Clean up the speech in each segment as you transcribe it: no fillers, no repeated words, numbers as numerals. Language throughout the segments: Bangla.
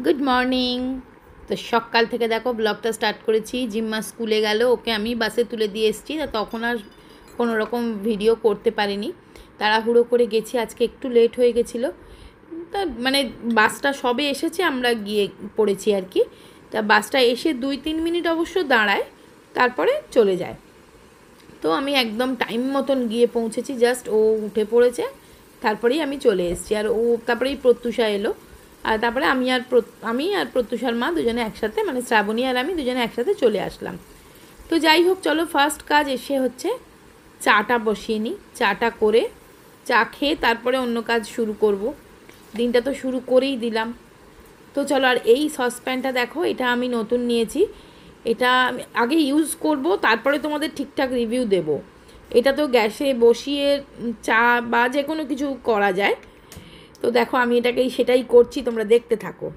Good morning. তো সকাল থেকে দেখো ব্লগটা স্টার্ট করেছি। জিম্মা স্কুলে গেল, ওকে আমি বাসে তুলে দিয়ে এসেছি। তখন আর কোনো রকম ভিডিও করতে পারিনি, তাড়াহুড়ো করে গেছি। আজকে একটু লেট হয়ে গেছিলো। তা মানে বাসটা সবে এসেছে, আমরা গিয়ে পড়েছি আর কি। তা বাসটা এসে 2-3 মিনিট অবশ্য দাঁড়ায়, তারপরে চলে যায়। তো আমি একদম টাইম মতন গিয়ে পৌঁছেছি। জাস্ট ও উঠে পড়েছে, তারপরেই আমি চলে এসেছি। আর ও তারপরেই প্রত্যুষা এলো। আর তারপরে আমি আর প্রত্যুষার মা দুজনে একসাথে, মানে শ্রাবণী আর আমি দুজনে একসাথে চলে আসলাম। তো যাই হোক, চলো ফার্স্ট কাজ এসে হচ্ছে চাটা বসিয়ে নিই। চাটা করে চা খেয়ে তারপরে অন্য কাজ শুরু করব। দিনটা তো শুরু করেই দিলাম। তো চলো, আর এই সসপ্যানটা দেখো, এটা আমি নতুন নিয়েছি। এটা আমি আগে ইউজ করব, তারপরে তোমাদের ঠিকঠাক রিভিউ দেব। এটা তো গ্যাসে বসিয়ে চা বা যে কোনো কিছু করা যায়। তো দেখো আমি সেটাই করছি, তোমরা দেখতে থাকো।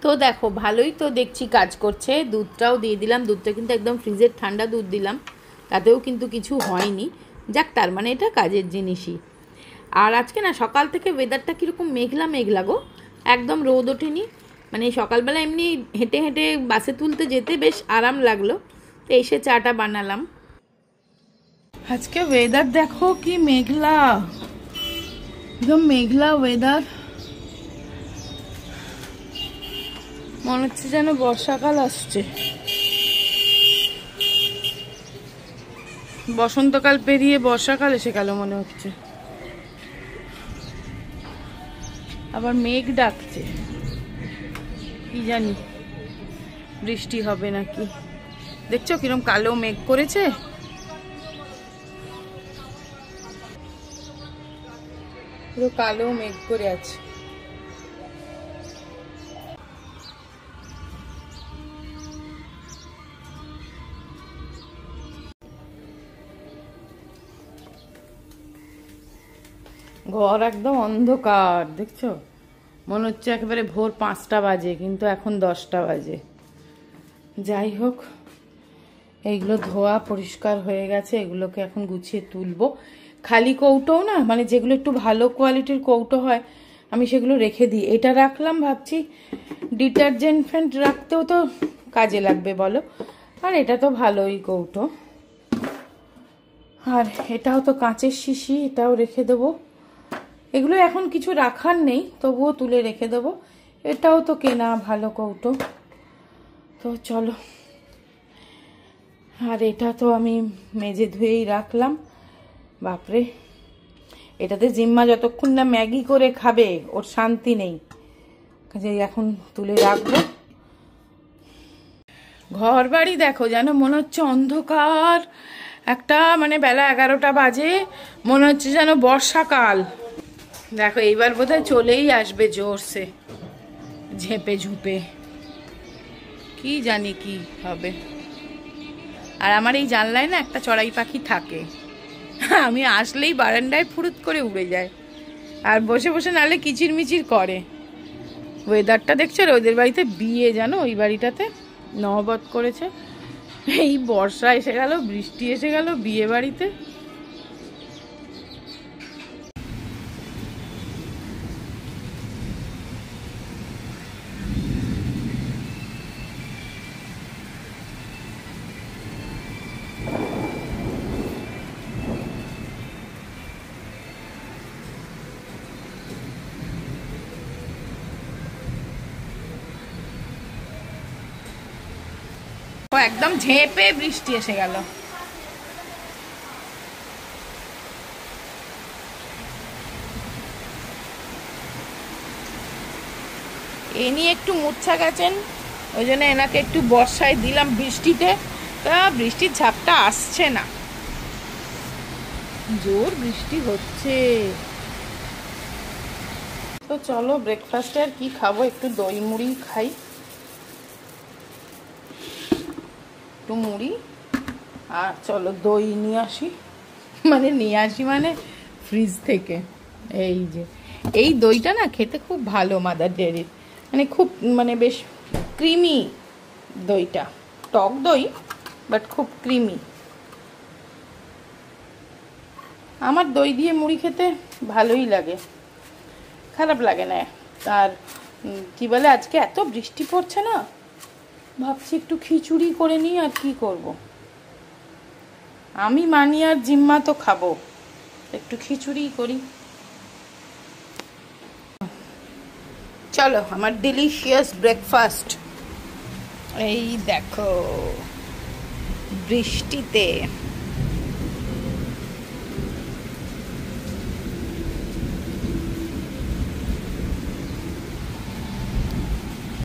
তো দেখো ভালোই তো দেখছি কাজ করছে। দুধটাও দিয়ে দিলাম। দুধটা কিন্তু একদম ফ্রিজের ঠান্ডা দুধ দিলাম, তাতেও কিন্তু কিছু হয়নি। যাক, তার মানে এটা কাজের জিনিসই। আর আজকে না সকাল থেকে ওয়েদারটা কীরকম মেঘলা মেঘলা গো, একদম রোদ ওঠেনি। মানে সকালবেলা এমনি হেঁটে হেঁটে বাসে তুলতে যেতে বেশ আরাম লাগলো। তো এসে চাটা বানালাম। আজকে ওয়েদার দেখো কি মেঘলা, একদম মেঘলা ওয়েদার। মনে হচ্ছে যেন বর্ষাকাল আসছে। বসন্তকাল পেরিয়ে বর্ষাকাল এসে গেল মনে হচ্ছে। আবার মেঘ ডাকছে, কি জানি বৃষ্টি হবে নাকি। দেখছো কিরম কালো মেঘ করেছে। পুরো কালো মেঘ করে আছে। ঘর একদম অন্ধকার, দেখছো? মনে হচ্ছে একেবারে ভোর 5টা বাজে, কিন্তু এখন 10টা বাজে। যাই হোক, এইগুলো ধোয়া পরিষ্কার হয়ে গেছে, এগুলোকে এখন গুছিয়ে তুলবো। খালি কৌটো না, মানে যেগুলো একটু ভালো কোয়ালিটির কৌটো হয় আমি সেগুলো রেখে দিই। এটা রাখলাম, ভাবছি ডিটারজেন্ট ফ্যান্ট রাখতেও তো কাজে লাগবে বলো। আর এটা তো ভালোই কৌটো। আর এটাও তো কাঁচের শিশি, এটাও রেখে দেবো। এগুলো এখন কিছু রাখার নেই, তবুও তুলে রেখে দেবো। এটাও তো কেনা ভালো কৌটো। তো চলো, আর এটা তো আমি মেজে ধুয়েই রাখলাম। বাপরে, এটাতে জিম্মা যতক্ষণ না ম্যাগি করে খাবে ওর শান্তি নেই, যে এখন তুলে রাখবো। ঘর বাড়ি দেখো, যেন মনে হচ্ছে অন্ধকার একটা, মানে বেলা 11টা বাজে, মনে হচ্ছে যেন বর্ষাকাল। দেখো এইবার বোধহয় চলেই আসবে জোরসে, ঝেঁপে ঝুপে, কি জানি কি হবে। আর আমার এই জানলায় না একটা চড়াই পাখি থাকে, আমি আসলেই বারান্দায় ফুরুত করে উড়ে যায়। আর বসে বসে নালে কিচির মিচির করে। ওয়েদারটা দেখছো, ওদের বাড়িতে বিয়ে, জানো ওই বাড়িটাতে নহবত করেছে। এই বর্ষা এসে গেল, বৃষ্টি এসে গেল বিয়ে বাড়িতে। একদম ঝেঁপে বৃষ্টি এসে গেল। এ নিয়ে একটু মূর্ছা গেছেন, ওই জন্য এনাকে একটু বর্ষায় দিলাম বৃষ্টিতে। তা বৃষ্টির ঝাপটা আসছে না, জোর বৃষ্টি হচ্ছে। তো চলো, ব্রেকফাস্টে আর কি খাবো, একটু দই মুড়ি খাই। একটু মুড়ি আর চলো দই নিয়ে আসি, মানে ফ্রিজ থেকে। এই যে এই দইটা না খেতে খুব ভালো মাদার ডেয়ারির, মানে খুব মানে বেশ ক্রিমি দইটা, টক দই বাট খুব ক্রিমি। আমার দই দিয়ে মুড়ি খেতে ভালোই লাগে, খারাপ লাগে না। আর কি বলে, আজকে এত বৃষ্টি পড়ছে না, ভাবছি একটু খিচুড়ি করে নিই। আর কি করব, আমি মানি আর জিম্মা তো খাবো, একটু খিচুড়ি করি। চলো আমার ডিলিশিয়াস ব্রেকফাস্ট। এই দেখো বৃষ্টিতে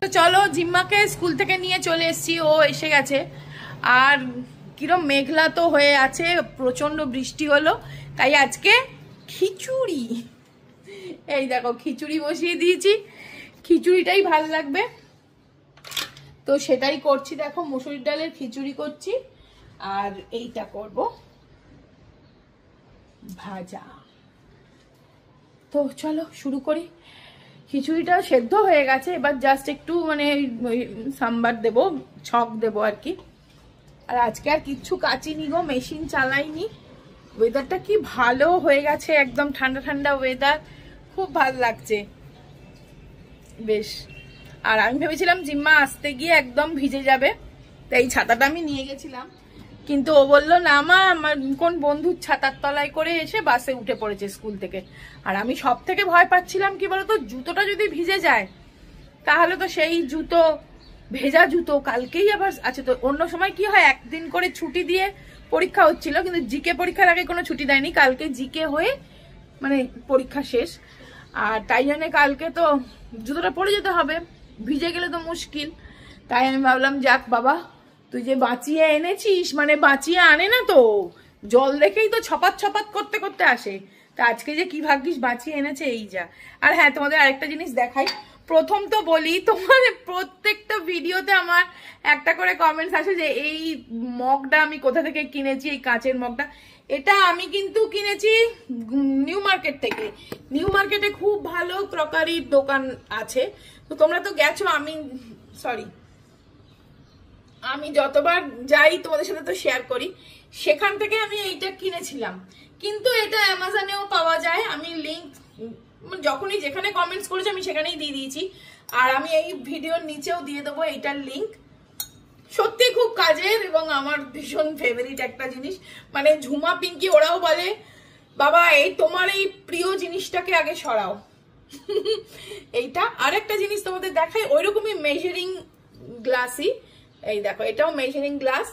তো চলো জিম্মাকে স্কুল থেকে নিয়ে চলে এসেছি, ও এসে গেছে। আর কিরম মেঘলা তো হয়ে আছে, প্রচন্ড বৃষ্টি হলো, তাই আজকে খিচুড়ি, এই দেখো খিচুড়ি বসিয়ে দিয়েছি। খিচুড়িটাই ভাল লাগবে তো সেটাই করছি। দেখো মুসুরির ডালের খিচুড়ি করছি, আর এইটা করব ভাজা। তো চলো শুরু করি। খিচুড়িটা সেদ্ধ হয়ে গেছে, এবার জাস্ট একটু মানে সাম্বার দেবো, ছক দেবো আর কি। আর আজকে আর কিচ্ছু কাচিনি গো, মেশিন চালাইনি। ওয়েদারটা কি ভালো হয়ে গেছে, একদম ঠান্ডা ঠান্ডা ওয়েদার, খুব ভালো লাগছে বেশ। আর আমি ভেবেছিলাম জিম্মা আসতে গিয়ে একদম ভিজে যাবে, তাই ছাতাটা আমি নিয়ে গেছিলাম, কিন্তু ও বললো না মা, আমার কোন বন্ধুর ছাতার তলায় করে এসে বাসে উঠে পড়েছে স্কুল থেকে। আর আমি সব থেকে ভয় পাচ্ছিলাম কি বলতো, জুতোটা যদি ভিজে যায় তাহলে তো সেই জুতো, ভেজা জুতো কালকেই আবার আছে। তো অন্য সময় কি হয়, একদিন করে ছুটি দিয়ে পরীক্ষা হচ্ছিল, কিন্তু জিকে পরীক্ষার আগে কোনো ছুটি দেয়নি, কালকে জিকে হয়ে মানে পরীক্ষা শেষ। আর তাই জন্য কালকে তো জুতোটা পরে যেতে হবে, ভিজে গেলে তো মুশকিল। তাই আমি ভাবলাম যাক বাবা, তুই যে বাঁচিয়ে এনেছিস, মানে বাঁচিয়ে আনে না তো, জল দেখেই তো ছপাত ছপাত করতে করতে আসে। তা আজকে যে কি ভাগ্যিস বাঁচিয়ে এনেছে, এই যা। আর হ্যাঁ, তোমাদের আরেকটা জিনিস দেখাই। প্রথম তো বলি, তোমার প্রত্যেকটা ভিডিওতে আমার একটা করে কমেন্টস আসে যে এই মগটা আমি কোথা থেকে কিনেছি, এই কাঁচের মগটা। এটা আমি কিন্তু কিনেছি নিউ মার্কেট থেকে। নিউ মার্কেটে খুব ভালো ক্রকারির দোকান আছে, তো তোমরা তো গেছো, আমি যতবার যাই তোমাদের সাথে তো শেয়ার করি, সেখান থেকে আমি এইটা কিনেছিলাম। কিন্তু এটা অ্যামাজনেও পাওয়া যায়, আমি লিঙ্ক যখনই যেখানে কমেন্টস করেছি আমি সেখানেই দিয়ে দিয়েছি। আর আমি এই ভিডিওর নিচেও দিয়ে দেবো এইটার লিঙ্ক। সত্যি খুব কাজের, এবং আমার ভীষণ ফেভারিট একটা জিনিস। মানে ঝুমা, পিঙ্কি ওরাও বলে বাবা এই তোমার এই প্রিয় জিনিসটাকে আগে সরাও। এইটা আরেকটা জিনিস তোমাদের দেখাই, ওইরকমই মেজারিং গ্লাসই। এই দেখো, এটাও মেজারিং গ্লাস,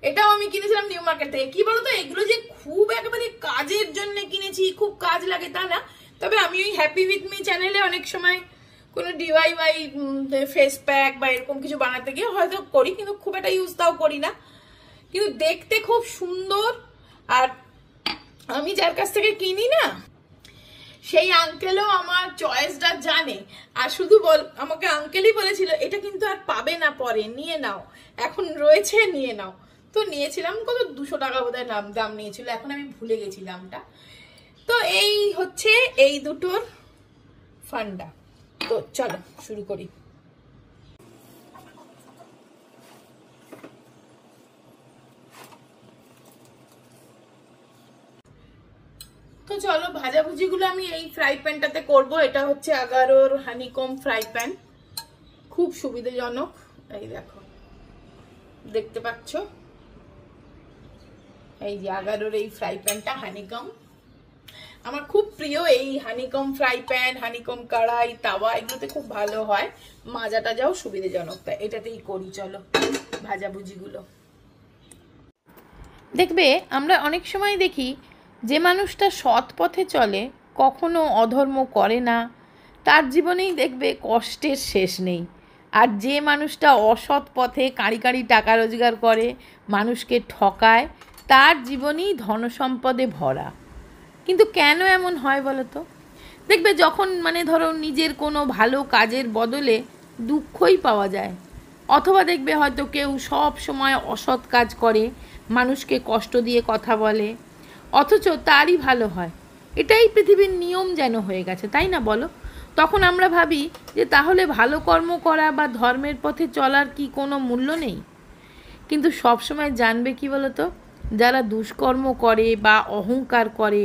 এটাও আমি কিনেছিলাম নিউ মার্কেট থেকে। কি বলতো, এগুলো যে খুব একেবারে কাজের জন্য কিনেছি, খুব কাজ লাগে তা না। তবে আমি ওই হ্যাপি উইথ মি চ্যানেলে অনেক সময় কোনো ডিআইওয়াই ফেস প্যাক বা এরকম কিছু বানাতে গিয়ে হয়তো করি, কিন্তু খুব একটা ইউজ তাও করি না। কিন্তু দেখতে খুব সুন্দর। আর আমি যার কাছ থেকে কিনি না, সেই আঙ্কেলও আমার চয়েসটা জানে। আর শুধু আমাকে আঙ্কেলই বলেছিল এটা কিন্তু আর পাবে না পরে, নিয়ে নাও, এখন রয়েছে নিয়ে নাও। তো নিয়েছিলাম, কত 200 টাকা বোধহয় দাম নিয়েছিল, এখন আমি ভুলে গেছি দামটা। তো এই হচ্ছে এই দুটোর ফান্ডা। তো চলো শুরু করি। তো চলো ভাজাভুজিগুলো আমি এই ফ্রাই প্যানটাতে করবো। এটা হচ্ছে আগারোর হানিকম ফ্রাই প্যান, খুব সুবিধাজনক। এই দেখো, দেখতে পাচ্ছ, এই যে আগারোর এই ফ্রাই প্যানটা হানিকম। আমার খুব প্রিয় এই হানিকম ফ্রাই প্যান, হানিকম কড়াই, তাওয়া, এগুলোতে খুব ভালো হয়, মাজা টাজাও সুবিধাজনক। তাই এটাতেই করি চলো ভাজাভুজিগুলো। দেখবে আমরা অনেক সময় দেখি যে মানুষটা সৎ পথে চলে, কখনো অধর্ম করে না, তার জীবনেই দেখবে কষ্টের শেষ নেই। আর যে মানুষটা অসৎ পথে কাঁড়ি কাঁড়ি টাকা রোজগার করে, মানুষকে ঠকায়, তার জীবনেই ধনসম্পদে ভরা। কিন্তু কেন এমন হয় বলো তো? দেখবে যখন মানে ধরো নিজের কোনো ভালো কাজের বদলে দুঃখই পাওয়া যায়, অথবা দেখবে হয়তো কেউ সব সময় অসৎ কাজ করে, মানুষকে কষ্ট দিয়ে কথা বলে, অথচ তারই ভালো হয়। এটাই পৃথিবীর নিয়ম যেন হয়ে গেছে, তাই না বলো? তখন আমরা ভাবি যে তাহলে ভালো কর্ম করা বা ধর্মের পথে চলার কি কোনো মূল্য নেই? কিন্তু সবসময় জানবে কি বলো তো, যারা দুষ্কর্ম করে বা অহংকার করে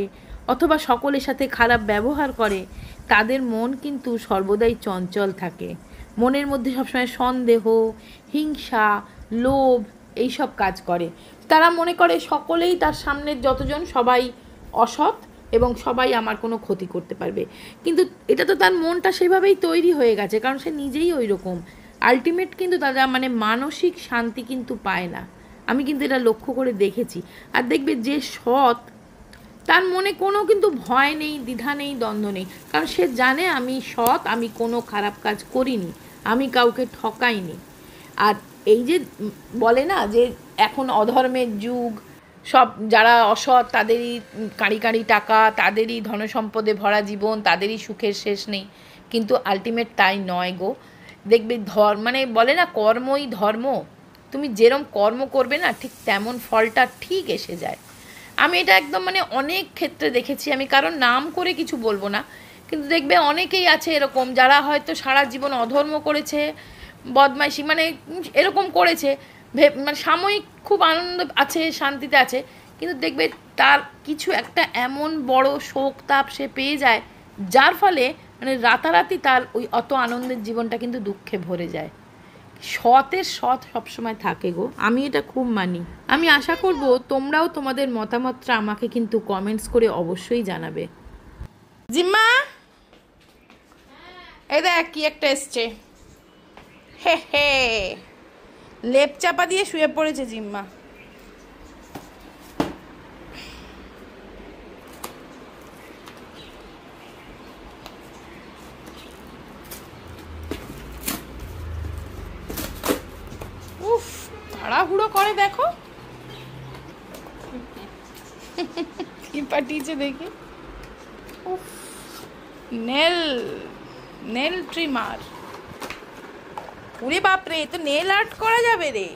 অথবা সকলের সাথে খারাপ ব্যবহার করে, তাদের মন কিন্তু সর্বদাই চঞ্চল থাকে। মনের মধ্যে সবসময় সন্দেহ, হিংসা, লোভ এইসব কাজ করে। তারা মনে করে সকলেই তার সামনের যতজন সবাই অসৎ এবং সবাই আমার কোনো ক্ষতি করতে পারবে। কিন্তু এটা তো তার মনটা সেভাবেই তৈরি হয়ে গেছে, কারণ সে নিজেই ওই রকম। আলটিমেট কিন্তু তারা মানে মানসিক শান্তি কিন্তু পায় না। আমি কিন্তু এটা লক্ষ্য করে দেখেছি। আর দেখবে যে সৎ, তার মনে কোনো কিন্তু ভয় নেই, দ্বিধা নেই, দ্বন্দ্ব নেই, কারণ সে জানে আমি সৎ, আমি কোনো খারাপ কাজ করিনি, আমি কাউকে ঠকাইনি। আর এই যে বলে না যে এখন অধর্মের যুগ, সব যারা অসৎ তাদেরই কাঁড়ি কাঁড়ি টাকা, তাদেরই ধনসম্পদে ভরা জীবন, তাদেরই সুখের শেষ নেই, কিন্তু আলটিমেট তাই নয় গো। দেখবে মানে বলে না কর্মই ধর্ম, তুমি যেরম কর্ম করবে না ঠিক তেমন ফলটা ঠিক এসে যায়। আমি এটা একদম মানে অনেক ক্ষেত্রে দেখেছি আমি, কারণ নাম করে কিছু বলবো না, কিন্তু দেখবে অনেকেই আছে এরকম যারা হয়তো সারা জীবন অধর্ম করেছে, বদমাইশি মানে এরকম করেছে, মানে সাময়িক খুব আনন্দ আছে, শান্তিতে আছে, কিন্তু দেখবে তার কিছু একটা এমন বড় শোক তাপ সে পেয়ে যায়, যার ফলে মানে রাতারাতি তার ওই অত আনন্দের জীবনটা কিন্তু দুঃখে ভরে যায়। সতের সৎ সবসময় থাকে গো, আমি এটা খুব মানি। আমি আশা করব তোমরাও তোমাদের মতামতটা আমাকে কিন্তু কমেন্টস করে অবশ্যই জানাবে। জিম্মা, এই দেখ কি একটা এসছে। হে হে, লেপ চাপা দিয়ে শুয়ে পড়েছে জিম্মা। উফ, তাড়াহুড়ো করে দেখো কি পাঠিয়েছে দেখি। উফ, নেল নেল ট্রিমার। ওরে বাপরে, তো নেল আর্ট করা যাবে রে।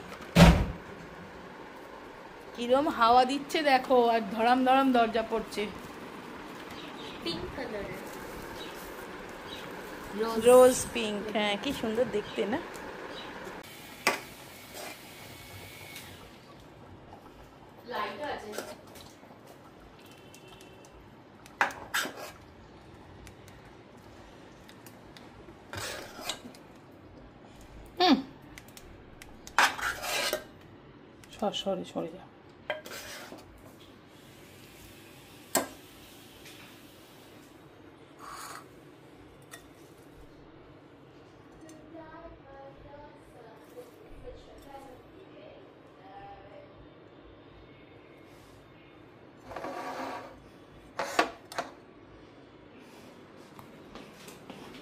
কিরম হাওয়া দিচ্ছে দেখো, আর ধরাম ধরাম দরজা পড়ছে। পিঙ্ক কালারের রোজ পিঙ্ক, হ্যাঁ কি সুন্দর দেখতে না। সরে সরে যা।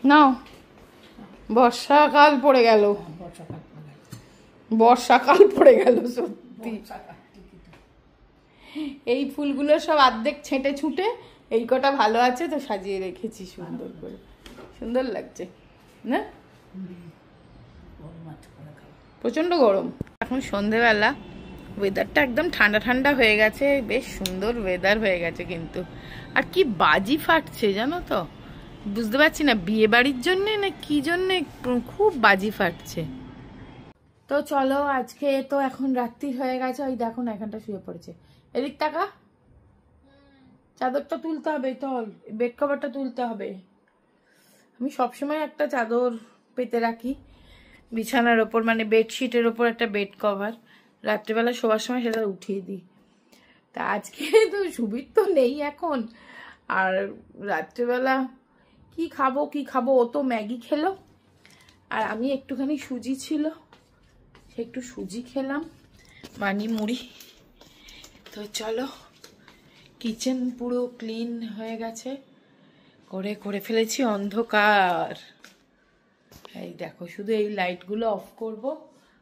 নাও, বর্ষাকাল পড়ে গেল, বর্ষাকাল পড়ে গেল সত্যি। এই ফুলগুলো সব অর্ধেক ছেঁটে ছুটে এই কটা ভালো আছে তো সাজিয়ে রেখেছি সুন্দর করে, সুন্দর লাগছে না। প্রচন্ড গরম এখন, সন্ধেবেলা ওয়েদারটা একদম ঠান্ডা ঠান্ডা হয়ে গেছে, বেশ সুন্দর ওয়েদার হয়ে গেছে কিন্তু। আর কি বাজি ফাটছে জানো তো, বুঝতে পারছি না বিয়ে বাড়ির জন্যে না কি জন্যে, খুব বাজি ফাটছে। তো চলো, আজকে তো এখন রাত্রি হয়ে গেছে, ওই দেখো না এখানটা শুয়ে পড়েছে। এদিক টাকা, চাদরটা তুলতে হবে, চল বেড কভারটা তুলতে হবে। আমি সবসময় একটা চাদর পেতে রাখি বিছানার ওপর, মানে বেডশিটের ওপর একটা বেড কভার, রাত্রিবেলা শোবার সময় সেটা উঠিয়ে দিই। তা আজকে তো সুবিধ তো নেই এখন, আর রাত্রিবেলা কি খাবো, ও তো ম্যাগি খেলো, আর আমি একটুখানি সুজি ছিল, একটু সুজি খেলাম, মানি মুড়ি। তো চলো, কিচেন পুরো ক্লিন হয়ে গেছে, করে ফেলেছি অন্ধকার। এই দেখো, শুধু এই লাইটগুলো অফ করব,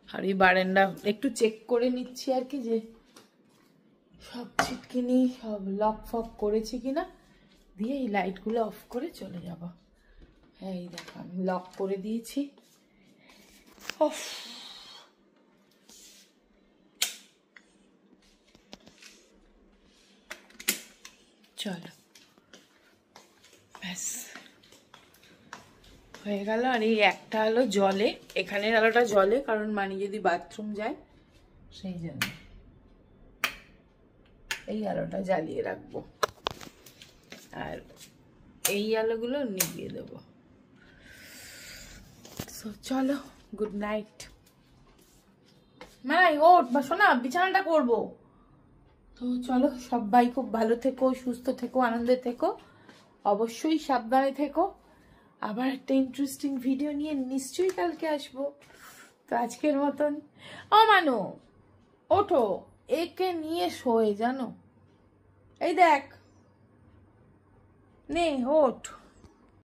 আর এই বারান্দা একটু চেক করে নিচ্ছি আর কি, যে সব ছিটকিনি সব লক ফক করেছি কিনা, দিয়ে এই লাইটগুলো অফ করে চলে যাব। এই দেখো আমি লক করে দিয়েছি। চলো ব্যাস হয়ে গেল। আর এই একটা আলো জলে, এখানের আলোটা জলে, কারণ মানি যদি বাথরুম যায় সেই জন্য এই আলোটা জ্বালিয়ে রাখবো, আর এই আলোগুলো নিভিয়ে দেবো। সো চলো, গুড নাইট। মাই ওঠ বা শোনা, বিছানাটা করবো। তো চলো, সবাই খুব ভালো থেকো, সুস্থ থেকো, আনন্দে থেকো, অবশ্যই সাবধানে থেকো। আবার একটা ইন্টারেস্টিং ভিডিও নিয়ে নিশ্চয়ই কালকে আসবো। তো আজকের মতন মানু ওঠো, একে নিয়ে শোয়ে জানো, এই দেখ নে ওঠ।